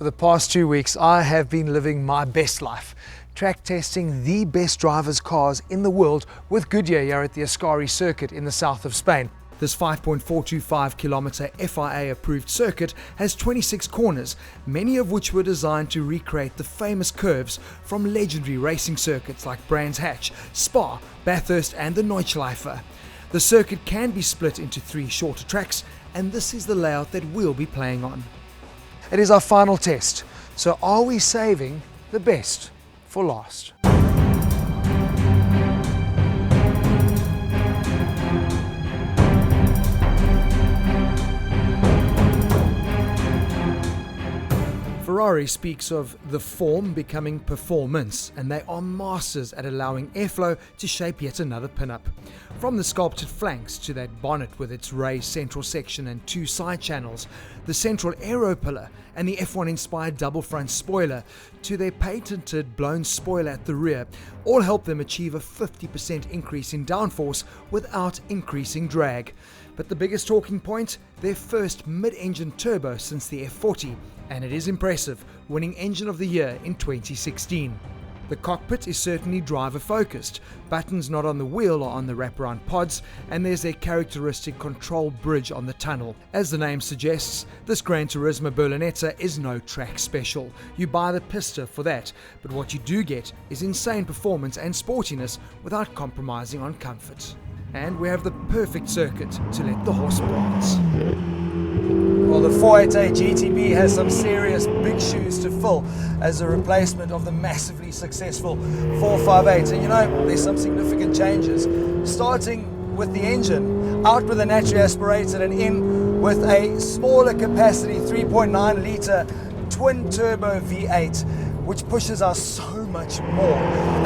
For the past 2 weeks, I have been living my best life, track testing the best drivers' cars in the world with Goodyear here at the Ascari circuit in the south of Spain. This 5.425 kilometer FIA approved circuit has 26 corners, many of which were designed to recreate the famous curves from legendary racing circuits like Brands Hatch, Spa, Bathurst and the Nordschleife. The circuit can be split into 3 shorter tracks, and this is the layout that we'll be playing on. It is our final test, so are we saving the best for last? Ferrari speaks of the form becoming performance, and they are masters at allowing airflow to shape yet another pin-up. From the sculpted flanks to that bonnet with its raised central section and 2 side channels, the central aero pillar and the F1-inspired double front spoiler to their patented blown spoiler at the rear, all help them achieve a 50% increase in downforce without increasing drag. But the biggest talking point, their first mid-engine turbo since the F40, and it is impressive, winning Engine of the Year in 2016. The cockpit is certainly driver-focused. Buttons not on the wheel are on the wraparound pods, and there's a characteristic control bridge on the tunnel. As the name suggests, this Gran Turismo Berlinetta is no track special. You buy the pista for that, but what you do get is insane performance and sportiness without compromising on comfort. And we have the perfect circuit to let the horse prance. Well, the 488 GTB has some serious big shoes to fill as a replacement of the massively successful 458. And you know, there's some significant changes. Starting with the engine, out with a naturally aspirated and in with a smaller capacity 3.9 litre twin turbo V8, which pushes us so much more.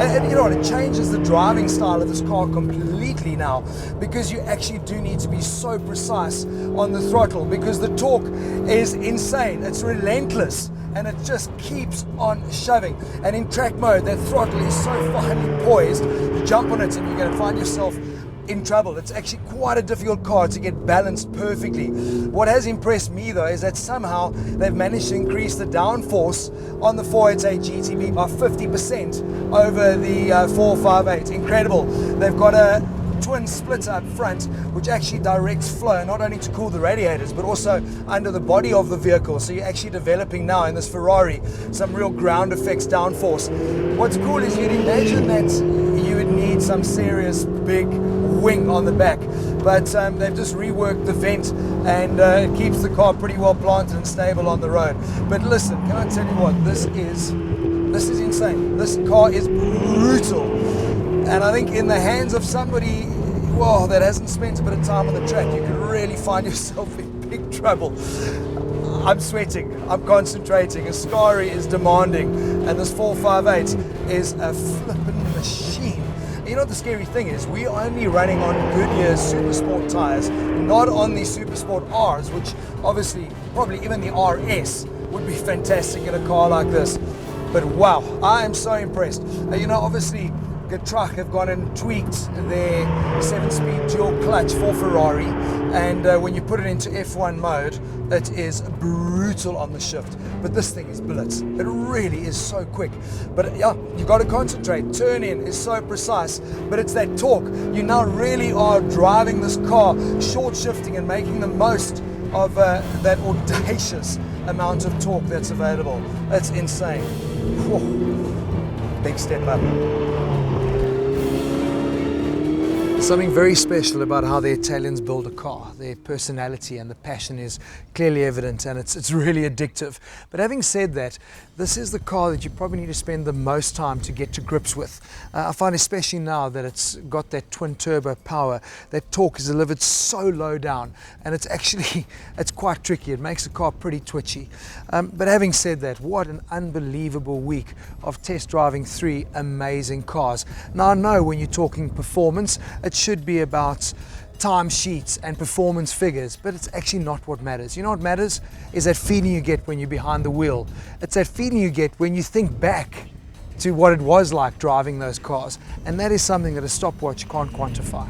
And you know what, it changes the driving style of this car completely now, because you actually do need to be so precise on the throttle, because the torque is insane, it's relentless, and it just keeps on shoving. And in track mode, that throttle is so finely poised, you jump on it and you're going to find yourself in trouble. It's actually quite a difficult car to get balanced perfectly. What has impressed me though is that somehow they've managed to increase the downforce on the 488 GTB by 50% over the 458. Incredible. They've got a twin splitter up front which actually directs flow not only to cool the radiators but also under the body of the vehicle, so you're actually developing now in this Ferrari some real ground effects downforce. What's cool is you'd imagine that you would need some serious big wing on the back, but they've just reworked the vent, and it keeps the car pretty well planted and stable on the road. But listen, can I tell you what, this is insane. This car is brutal, and I think in the hands of somebody, well, that hasn't spent a bit of time on the track, you could really find yourself in big trouble. I'm sweating, I'm concentrating, Ascari is demanding, and this 458 is a flippin' machine. You know what the scary thing is? We're only running on Goodyear's Supersport tyres, not on the Supersport Rs, which obviously, probably even the RS would be fantastic in a car like this. But wow, I am so impressed. You know, obviously, Truck have gone and tweaked their 7-speed dual clutch for Ferrari, and when you put it into F1 mode, it is brutal on the shift. But this thing is blitz. It really is so quick. But yeah, you got to concentrate. Turn in is so precise, but it's that torque. You now really are driving this car, short shifting and making the most of that audacious amount of torque that's available. It's insane. Whew. Big step up. There's something very special about how the Italians build a car. Their personality and the passion is clearly evident, and it's really addictive. But having said that, this is the car that you probably need to spend the most time to get to grips with. I find especially now that it's got that twin turbo power, that torque is delivered so low down, and it's quite tricky. It makes the car pretty twitchy. But having said that, what an unbelievable week of test driving 3 amazing cars. Now I know when you're talking performance, it should be about time sheets and performance figures, but it's actually not what matters. You know what matters is that feeling you get when you're behind the wheel. It's that feeling you get when you think back to what it was like driving those cars, and that is something that a stopwatch can't quantify.